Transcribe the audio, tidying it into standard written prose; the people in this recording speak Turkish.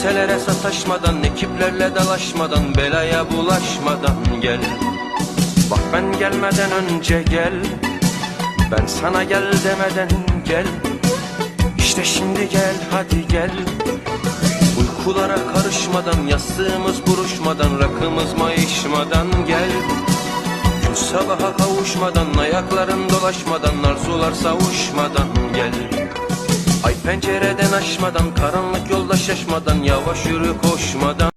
Kimselere sataşmadan, ekiplerle dalaşmadan, belaya bulaşmadan gel. Bak ben gelmeden önce gel, ben sana gel demeden gel. İşte şimdi gel, hadi gel. Uykulara karışmadan, yastığımız buruşmadan, rakımız mayışmadan gel. Gün sabaha kavuşmadan, ayakların dolaşmadan, arzular savuşmadan gel. Ay pencereden aşmadan, karanlık yolda şaşmadan, yavaş yürü koşmadan.